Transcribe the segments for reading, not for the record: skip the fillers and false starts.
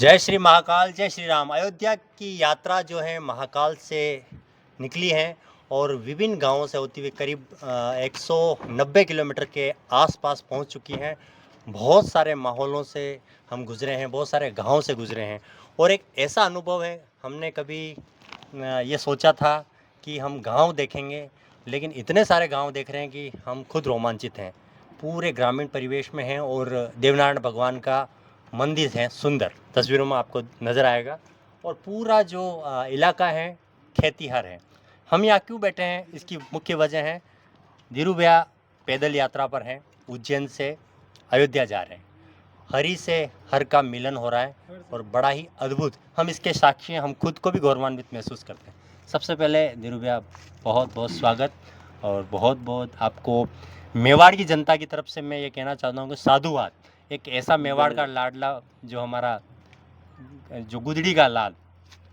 जय श्री महाकाल, जय श्री राम। अयोध्या की यात्रा जो है महाकाल से निकली है और विभिन्न गांवों से होती हुई करीब 190 किलोमीटर के आसपास पहुंच चुकी है। बहुत सारे माहौलों से हम गुजरे हैं, बहुत सारे गांवों से गुजरे हैं और एक ऐसा अनुभव है, हमने कभी ये सोचा था कि हम गांव देखेंगे, लेकिन इतने सारे गांव देख रहे हैं कि हम खुद रोमांचित हैं। पूरे ग्रामीण परिवेश में हैं और देवनारायण भगवान का मंदिर है, सुंदर तस्वीरों में आपको नज़र आएगा। और पूरा जो इलाका है खेतीहर है। हम यहाँ क्यों बैठे हैं, इसकी मुख्य वजह है धीरू भैया पैदल यात्रा पर हैं, उज्जैन से अयोध्या जा रहे हैं। हरि से हर का मिलन हो रहा है और बड़ा ही अद्भुत, हम इसके साक्षी हैं, हम खुद को भी गौरवान्वित महसूस करते हैं। सबसे पहले धीरू भैया बहुत बहुत स्वागत और बहुत बहुत आपको मेवाड़ की जनता की तरफ से मैं ये कहना चाहता हूँ कि साधुवाद। एक ऐसा मेवाड़ का लाडला जो हमारा जो गुदड़ी का लाल,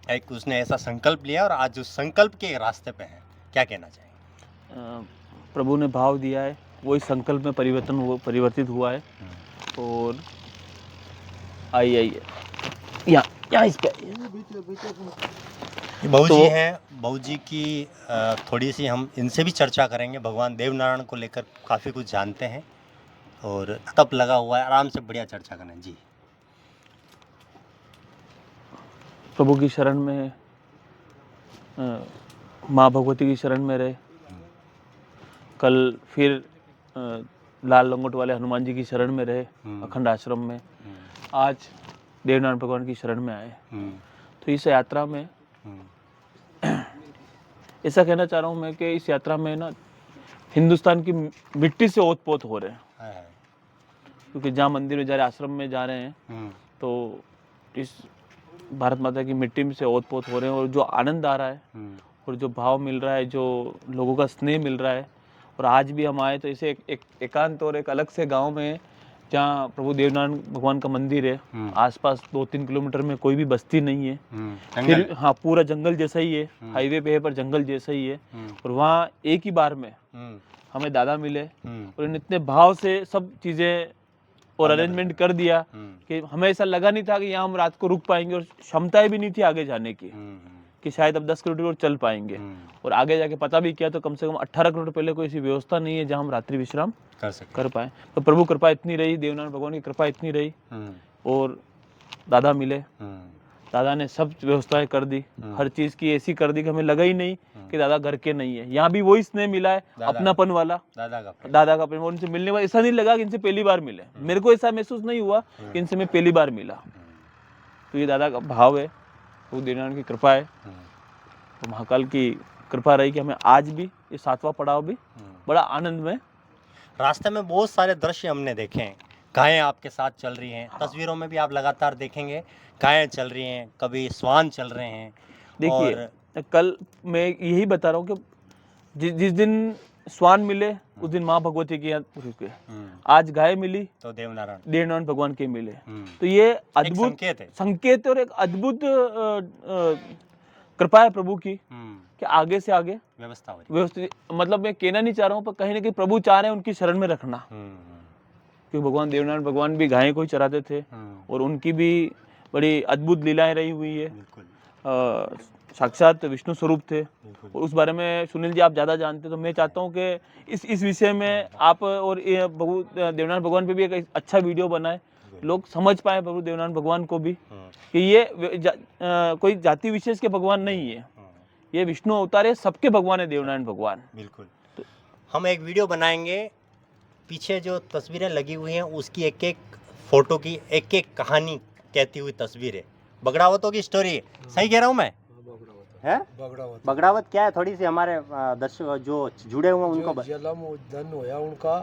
एक उसने ऐसा संकल्प लिया और आज उस संकल्प के रास्ते पे है, क्या कहना चाहेंगे? प्रभु ने भाव दिया है, वही संकल्प में परिवर्तित हुआ है। और आइए यहाँ इस पे बहू जी हैं, बहू जी की थोड़ी सी हम इनसे भी चर्चा करेंगे। भगवान देवनारायण को लेकर काफ़ी कुछ जानते हैं और तप लगा हुआ है, आराम से बढ़िया चर्चा करें जी। प्रभु की शरण में, माँ भगवती की शरण में रहे। कल फिर लाल लंगोट वाले हनुमान जी की शरण में रहे, अखंड आश्रम में। आज देवनारायण भगवान की शरण में आए। तो इस यात्रा में ऐसा कहना चाह रहा हूँ मैं कि इस यात्रा में ना हिंदुस्तान की मिट्टी से ओत-पोत हो रहे हैं। क्योंकि जहाँ मंदिर में जा रहे, आश्रम में जा रहे हैं, तो इस भारत माता की मिट्टी से ओत-पोत हो रहे हैं। और जो आनंद आ रहा है और जो भाव मिल रहा है, जो लोगों का स्नेह मिल रहा है। और आज भी हम आए तो इसे एक एकांत और एक अलग से गांव में, जहाँ प्रभु देवनारायण भगवान का मंदिर है। आसपास 2-3 किलोमीटर में कोई भी बस्ती नहीं है। फिर हाँ, पूरा जंगल जैसा ही है, हाईवे पे है पर जंगल जैसा ही है। और वहाँ एक ही बार में हमें दादा मिले और इन इतने भाव से सब चीज़ें और अरेंजमेंट कर दिया कि हमें ऐसा लगा नहीं था कि यहाँ हम रात को रुक पाएंगे। और क्षमताएं भी नहीं थी आगे जाने की कि शायद अब 10 किलोमीटर और चल पाएंगे। और आगे जाके पता भी किया तो कम से कम 18 किलोमीटर पहले कोई ऐसी व्यवस्था नहीं है जहाँ हम रात्रि विश्राम कर पाए। तो प्रभु कृपा इतनी रही, देवनारायण भगवान की कृपा इतनी रही। और दादा मिले, दादा ने सब व्यवस्थाएं कर दी, हर चीज़ की ऐसी कर दी कि हमें लगा ही नहीं कि दादा घर के नहीं है। यहाँ भी वही स्नेह मिला है, अपनापन वाला, दादा का प्रेम। उनसे मिलने वाला ऐसा नहीं लगा कि इनसे पहली बार मिले। मेरे को ऐसा महसूस नहीं हुआ कि इनसे मैं पहली बार मिला। तो ये दादा का भाव है, वो देवनारायण की कृपा है, तो महाकाल की कृपा रही कि हमें आज भी ये 7वां पड़ाव भी बड़ा आनंद में। रास्ते में बहुत सारे दृश्य हमने देखे हैं, गायें आपके साथ चल रही हैं, तस्वीरों में भी आप लगातार देखेंगे गायें चल रही हैं, कभी स्वान चल रहे हैं। देखिए, कल मैं यही बता रहा हूँ कि जिस दिन स्वान मिले उस दिन माँ भगवती के यहाँ रुके। आज गाय मिली तो देवनारायण भगवान के मिले। तो ये अद्भुत संकेत और एक अद्भुत कृपा है प्रभु की कि आगे से आगे व्यवस्थित। मतलब मैं कहना नहीं चाह रहा हूँ, पर कहीं ना कहीं प्रभु चाह रहे हैं उनकी शरण में रखना। क्योंकि भगवान देवनारायण भगवान भी गायें को ही चराते थे और उनकी भी बड़ी अद्भुत लीलाएं रही हुई है। साक्षात विष्णु स्वरूप थे। और उस बारे में सुनील जी आप ज़्यादा जानते, तो मैं चाहता हूँ कि इस विषय में आप और प्रभु देवनारायण भगवान पे भी एक अच्छा वीडियो बनाए, लोग समझ पाए प्रभु देवनारायण भगवान को भी कि ये कोई जाति विशेष के भगवान नहीं है, ये विष्णु अवतार है, सबके भगवान है देवनारायण भगवान। बिल्कुल। तो हम एक वीडियो बनाएंगे, पीछे जो तस्वीरें लगी हुई हैं उसकी एक एक फोटो की एक एक कहानी कहती हुई तस्वीर है। बगड़ावतों की स्टोरी, सही कह रहा हूँ मैं? है बगड़ावत क्या है, थोड़ी सी हमारे दर्शक जो जुड़े हुए हैं उनको जलम धन होया उनका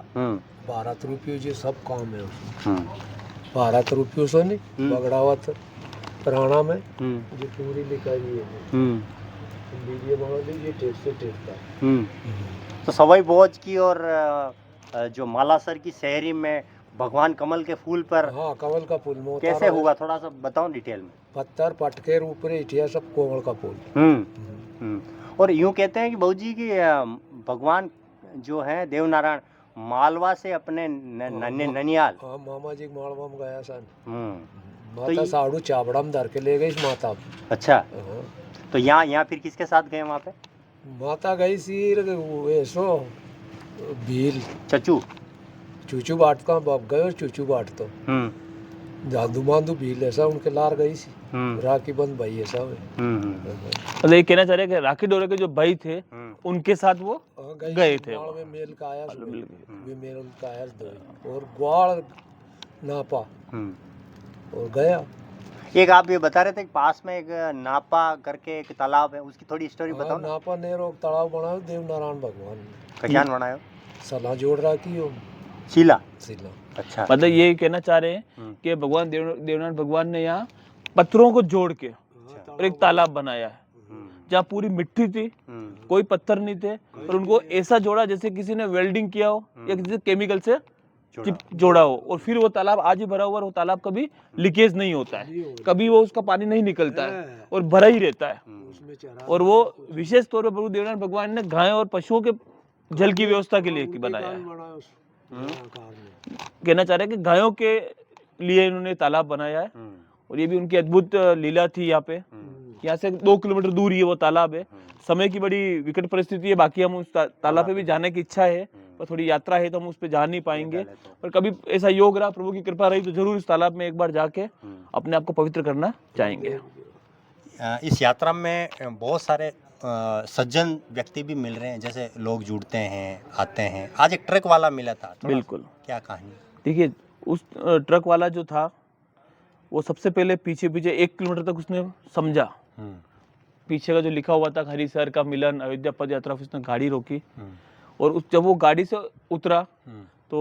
12 रुपये जी सब काम है उसमें। 12 रुपयों से नहीं बगड़ावत पुराना में जो पूरी लिखाई है वीडियो बना लीजिए, टेस्ट से टेस्ट। तो सवाई बोझ की और जो मालासर की शहरी में भगवान कमल के फूल पर, हाँ कमल का फूल कैसे हुआ, थोड़ा सा बताओ डिटेल में। पत्थर पटके ऊपर इठिया सब कोमल का फूल। और यूं कहते हैं कि बहू जी की भगवान जो है देवनारायण मालवा से अपने ननियाल, मामा जी मालवा में गया सन माता साड़ू चावड़ा में धर के ले गई इस माता। अच्छा, हाँ। तो यहाँ फिर किसके साथ गए वहाँ पे? माता गई सी ऐसो भील चचू। चूचू बाट का बाप गए और चूचू बाट तो जादू मांदू भील ऐसा उनके लार गई सी राखी बंद भाई ऐसा हुए। मतलब ये कहना चाह रहे हैं कि राखी डोरे के जो भाई थे उनके साथ वो गए थे। ग्वाल में मेल का आया वे मेल का आया दो और ग्वाल नापा और गया। एक आप ये बता रहे थे कि पास में एक नापा करके एक तालाब है, उसकी थोड़ी स्टोरी बताओ ना। नापा ने रोक तालाब बनाया देव नारायण भगवान ने। कल्याण बनायो सलाह जोड़ रखी हो शीला। सिला। अच्छा, मतलब ये कहना चाह रहे हैं कि भगवान देवनारायण भगवान ने यहाँ पत्थरों को जोड़ के और एक तालाब बनाया है जहाँ पूरी मिट्टी थी, कोई पत्थर नहीं थे, और उनको ऐसा जोड़ा जैसे किसी ने वेल्डिंग किया हो या किसी केमिकल से जोड़ा हो, और फिर वो तालाब आज ही भरा हुआ है। वो तालाब कभी लीकेज नहीं होता है, कभी वो उसका पानी नहीं निकलता है और भरा ही रहता है। और वो विशेष तौर पर प्रभु देवनारायण भगवान ने गाय और पशुओं के जल की व्यवस्था के लिए बनाया है। कहना चाह रहे हैं कि गायों के लिए इन्होंने तालाब बनाया है, और ये भी उनकी अद्भुत लीला थी। यहाँ पे यहाँ से 2 किलोमीटर दूर ही वो तालाब है। समय की बड़ी विकट परिस्थिति है, बाकी हम उस तालाब पे भी जाने की इच्छा है, पर थोड़ी यात्रा है तो हम उस पे जा नहीं पाएंगे। पर कभी ऐसा योग रहा, प्रभु की कृपा रही, तो जरूर इस तालाब में एक बार जाके अपने आप को पवित्र करना चाहेंगे। इस यात्रा में बहुत सारे सज्जन व्यक्ति भी मिल रहे हैं, जैसे लोग जुड़ते हैं, आते हैं। आज एक ट्रक वाला मिला था, बिल्कुल, क्या कहानी? देखिए, उस ट्रक वाला जो था वो सबसे पहले पीछे 1 किलोमीटर तक उसने समझा। पीछे का जो लिखा हुआ था हरिशहर का मिलन अयोध्या पद यात्रा, उसने गाड़ी रोकी, और जब वो गाड़ी से उतरा तो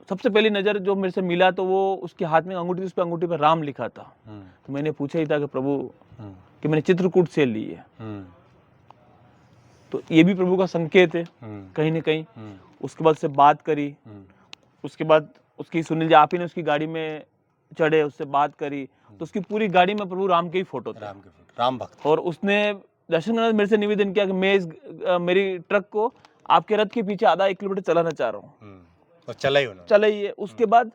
सबसे पहली नज़र जो मेरे से मिला तो वो उसके हाथ में अंगूठी थी, उस पर अंगूठी पर राम लिखा था। तो मैंने पूछा ही था कि प्रभु कि मैंने चित्रकूट से ली है, तो ये भी प्रभु का संकेत है कहीं ना कहीं। उसके बाद से बात करी, उसके बाद उसकी सुनील जी आप ही ने उसकी गाड़ी में चढ़े, उससे बात करी, तो उसकी पूरी गाड़ी में प्रभु राम के ही फोटो थे, राम भक्त। और उसने दर्शन करने मेरे से निवेदन किया कि मैं इस मेरी ट्रक को आपके रथ के पीछे आधा 1 किलोमीटर चलाना चाह रहा हूँ, और चला ही उन्होंने। चला ही है। उसके बाद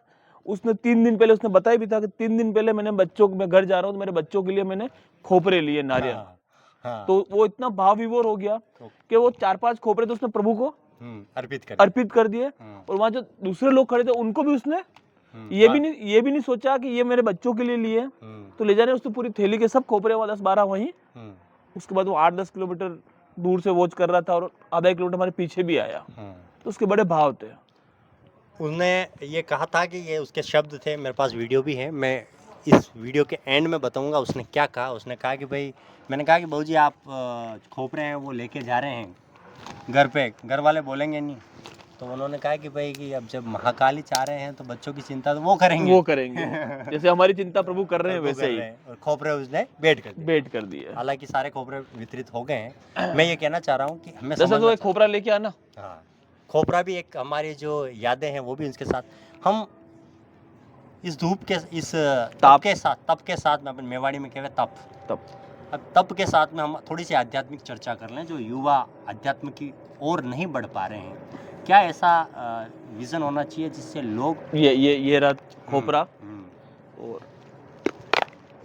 उसने 3 दिन पहले उसने बताया भी था कि 3 दिन पहले मैंने बच्चों को, मैं घर जा रहा हूँ तो मेरे बच्चों के लिए मैंने खोपरे लिए, नारियल। तो वो इतना भाव विभोर हो गया कि वो 4-5 खोपरे तो उसने प्रभु को अर्पित कर दिए, और वहाँ जो दूसरे लोग खड़े थे उनको भी उसने ये भी नहीं सोचा कि ये मेरे बच्चों के लिए लिए, तो ले जाने उसने पूरी थैली के सब खोपरे, 10-12 वहीं। उसके बाद वो 8-10 किलोमीटर दूर से वॉच कर रहा था, और आधा 1 किलोमीटर हमारे पीछे भी आया, तो उसके बड़े भाव थे। उसने ये कहा था कि ये उसके शब्द थे, मेरे पास वीडियो भी है, मैं इस वीडियो के एंड में बताऊंगा उसने क्या कहा। उसने कहा कि भाई, मैंने कहा कि बहू जी आप खोपरे हैं वो लेके जा रहे हैं घर पे, घर वाले बोलेंगे नहीं? तो उन्होंने कहा कि भाई कि अब जब महाकाली चाह रहे हैं तो बच्चों की चिंता तो वो करेंगे जैसे हमारी चिंता प्रभु कर रहे हैं वैसे ही। और खोपरे उसने बेट कर दिए। हालांकि सारे खोपरे वितरित हो गए हैं। मैं ये कहना चाह रहा हूँ कि हमें तो खोपरा लेके आना, हाँ, खोपरा भी एक हमारी जो यादें हैं वो भी उनके साथ, हम इस धूप के, इस तप के साथ में, अपन मेवाड़ी में कहते तप, अब तप के साथ में हम थोड़ी सी आध्यात्मिक चर्चा कर लें। जो युवा अध्यात्म की ओर नहीं बढ़ पा रहे हैं, क्या ऐसा विजन होना चाहिए जिससे लोग ये रहा खोपरा, और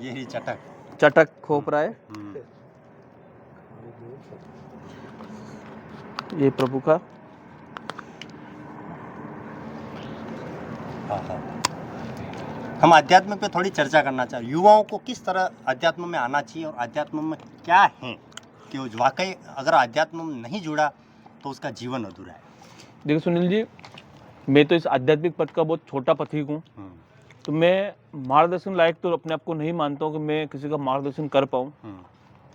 ये चटक खोपरा है, ये प्रभु का। हम अध्यात्म पे थोड़ी चर्चा करना चाहिए। युवाओं को किस तरह अध्यात्म में आना चाहिए, और अध्यात्म में क्या है कि वो वाकई अगर अध्यात्म में नहीं जुड़ा तो उसका जीवन अधूरा है। देखो सुनील जी, मैं तो इस आध्यात्मिक पथ का बहुत छोटा पथिक हूँ, तो मैं मार्गदर्शन लायक तो अपने आप को नहीं मानता हूँ कि मैं किसी का मार्गदर्शन कर पाऊँ,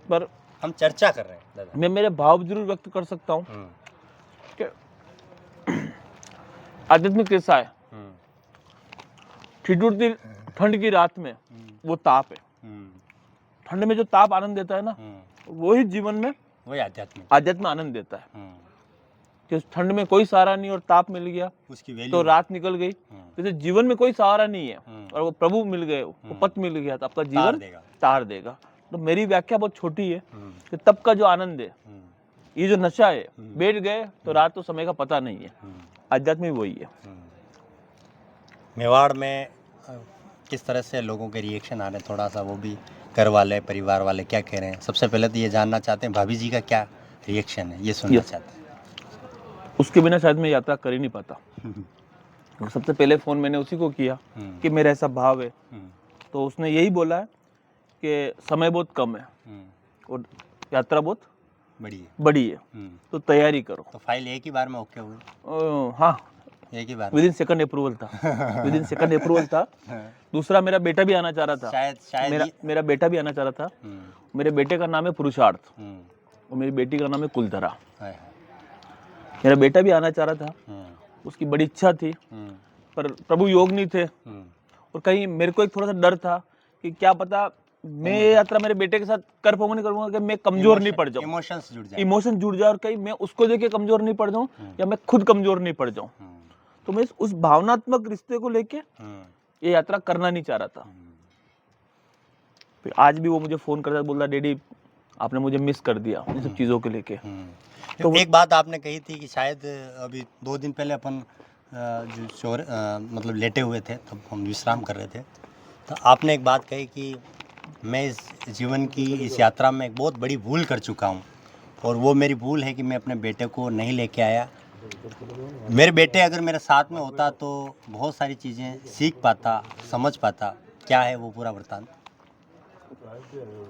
पर हम चर्चा कर रहे हैं दादा। मैं मेरे भाव जरूर व्यक्त कर सकता हूँ कि आध्यात्मिक कैसा है। ठिठुरती ठंड की रात में वो ताप है, ठंड में जो ताप आनंद देता है ना, वही जीवन में वही आध्यात्म आनंद देता है। कि उस ठंड में कोई सहारा नहीं और ताप मिल गया, उसकी तो रात निकल गई। जैसे जीवन में कोई सहारा नहीं है और वो प्रभु मिल गए, वो पथ मिल गया, तो आपका जीवन तार देगा। तो मेरी व्याख्या बहुत छोटी है कि तब का जो आनंद है, ये जो नशा है, बैठ गए तो रात तो समय का पता नहीं है। आध्यात्म वही है। मेवाड़ में किस तरह से लोगों के रिएक्शन आ रहे हैं, थोड़ा सा वो भी घर वाले परिवार वाले क्या कह रहे हैं? सबसे पहले तो ये जानना चाहते हैं भाभी जी का क्या रिएक्शन है, ये सुनना चाहते हैं। उसके बिना शायद मैं यात्रा कर ही नहीं पाता। और सबसे पहले फ़ोन मैंने उसी को किया कि मेरा ऐसा भाव है, तो उसने यही बोला है कि समय बहुत कम है और यात्रा बहुत बड़ी है, तो तैयारी करो। तो फाइल एक ही बार में ओके हुई? हाँ, एक ही बार विद इन सेकंड अप्रूवल था। विद इन सेकंड अप्रूवल था। दूसरा, मेरा बेटा भी आना चाह रहा था। शायद मेरा बेटा भी आना चाह रहा था। मेरे बेटे का नाम है पुरुषार्थ और मेरी बेटी का नाम है कुलधरा। मेरा बेटा भी आना चाह रहा था, उसकी बड़ी इच्छा थी, पर प्रभु योग नहीं थे। और कहीं मेरे को एक थोड़ा सा डर था कि क्या पता मैं ये यात्रा मेरे बेटे के साथ कर पाऊंगा नहीं करूंगा, कि मैं कमजोर नहीं पड़ जाऊं, इमोशन जुड़ जाए और कहीं मैं उसको देख के कमजोर नहीं पड़ जाऊं या मैं खुद कमजोर नहीं पड़ जाऊं। तो मैं उस भावनात्मक रिश्ते को लेके ये यात्रा करना नहीं चाह रहा था। फिर आज भी वो मुझे फोन करता बोल रहा, डैडी आपने मुझे मिस कर दिया इन सब चीजों के लेके। तो एक बात आपने कही थी कि शायद अभी 2 दिन पहले अपन जो मतलब लेटे हुए थे, तब हम विश्राम कर रहे थे, तो आपने एक बात कही कि मैं इस जीवन की इस यात्रा में एक बहुत बड़ी भूल कर चुका हूँ और वो मेरी भूल है कि मैं अपने बेटे को नहीं लेके आया। मेरे बेटे अगर मेरे साथ में होता तो बहुत सारी चीज़ें सीख पाता, समझ पाता। क्या है वो पूरा वृतांत?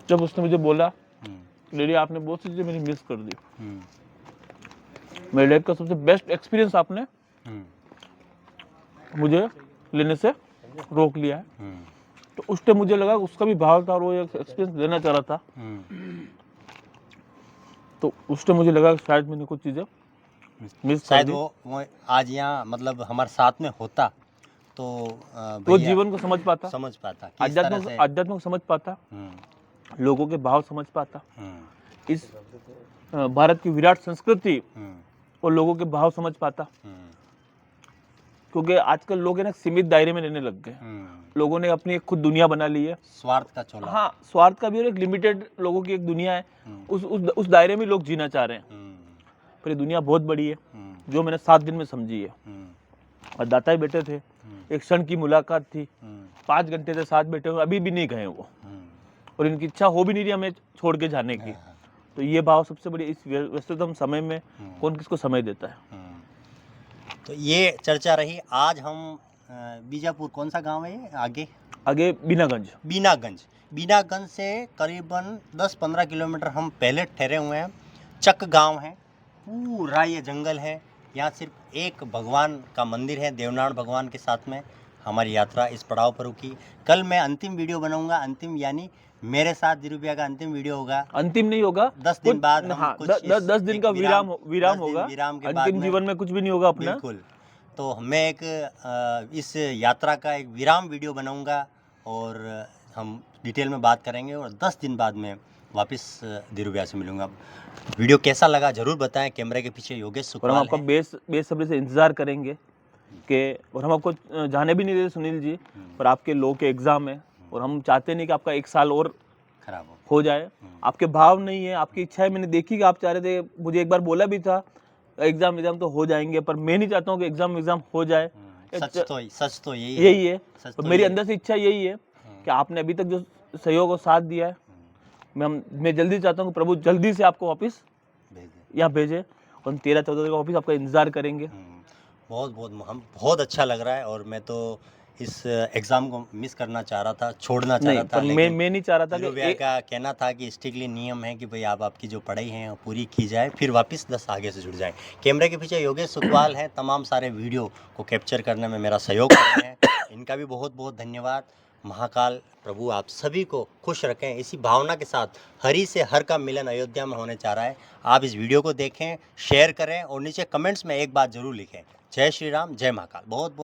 जब उसने मुझे बोला डैडी आपने बहुत सी चीज़ें मेरी मिस कर दी, मेरे लाइफ का सबसे बेस्ट एक्सपीरियंस आपने मुझे लेने से रोक लिया है, तो उस टाइम मुझे लगा उसका भी भाव था और वो एक्सपीरियंस लेना चाह रहा था। तो उस टाइम मुझे लगा शायद मैंने कुछ चीज़ें मिस शायद वो आज यहाँ मतलब हमारे साथ में होता तो वो जीवन को समझ पाता, आध्यात्म को समझ पाता, लोगों के भाव समझ पाता, इस भारत की विराट संस्कृति और लोगों के भाव समझ पाता। क्योंकि आजकल लोग है ना सीमित दायरे में रहने लग गए। लोगों ने अपनी एक खुद दुनिया बना ली है, स्वार्थ का चोला। हाँ, स्वार्थ का भी, और एक लिमिटेड लोगों की एक दुनिया है, उस दायरे में लोग जीना चाह रहे हैं। पर ये दुनिया बहुत बड़ी है, जो मैंने 7 दिन में समझी है। और दाता ही बैठे थे, एक क्षण की मुलाकात थी, 5 घंटे से साथ बैठे हुए, अभी भी नहीं गए वो, और इनकी इच्छा हो भी नहीं रही हमें छोड़ के जाने की। तो ये भाव सबसे बड़ी, इस व्यस्ततम समय में कौन किसको समय देता है। तो ये चर्चा रही। आज हम बीजापुर, कौन सा गांव है ये? आगे बीनागंज से करीबन 10-15 किलोमीटर हम पहले ठहरे हुए हैं। चक गांव है, पूरा ये जंगल है। यहाँ सिर्फ एक भगवान का मंदिर है, देवनारायण भगवान के साथ में हमारी यात्रा इस पड़ाव पर रुकी। कल मैं अंतिम वीडियो बनाऊंगा, अंतिम यानी मेरे साथ दिरुपिया का अंतिम वीडियो होगा। अंतिम नहीं होगा, 10 दिन बाद। हाँ, 10 दिन का विराम होगा। विराम के बाद अंतिम जीवन में कुछ भी नहीं होगा अपना। बिल्कुल। तो मैं एक इस यात्रा का एक विराम वीडियो बनाऊंगा और हम डिटेल में बात करेंगे और 10 दिन बाद में वापस दिरुपिया से मिलूंगा। वीडियो कैसा लगा जरूर बताएं। कैमरे के पीछे योगेश सुखवाल, हम आपका बेसब्री से इंतजार करेंगे कि, और हम आपको जाने भी नहीं देते सुनील जी, पर आपके लॉ के एग्जाम है और हम चाहते नहीं कि आपका 1 साल और खराब हो जाए। आपके भाव नहीं है, आपकी इच्छा है। मैंने देखी कि आप चाह रहे थे, मुझे एक बार बोला भी था एग्जाम तो हो जाएंगे, पर मैं नहीं चाहता हूँ कि एग्जाम हो जाए। सच तो यही है। तो मेरी अंदर से इच्छा यही है कि आपने अभी तक जो सहयोग और साथ दिया है, मैं जल्दी चाहता हूँ कि प्रभु जल्दी से आपको वापस यहाँ भेजे और हम 13-14 का वापस आपका इंतजार करेंगे। बहुत अच्छा लग रहा है और मैं तो इस एग्जाम को मिस करना चाह रहा था, छोड़ना चाह रहा था, लेकिन मैं नहीं चाह रहा था कि का कहना था कि स्ट्रिक्टली नियम है कि भाई आपकी जो पढ़ाई है वो पूरी की जाए, फिर वापस 10 आगे से जुड़ जाए। कैमरे के पीछे योगेश सुखवाल हैं, तमाम सारे वीडियो को कैप्चर करने में मेरा सहयोग कर रहे हैं। इनका भी बहुत बहुत धन्यवाद। महाकाल प्रभु आप सभी को खुश रखें। इसी भावना के साथ हरि से हर का मिलन अयोध्या में होने जा रहा है। आप इस वीडियो को देखें, शेयर करें और नीचे कमेंट्स में एक बात जरूर लिखें, जय श्री राम, जय महाकाल। बहुत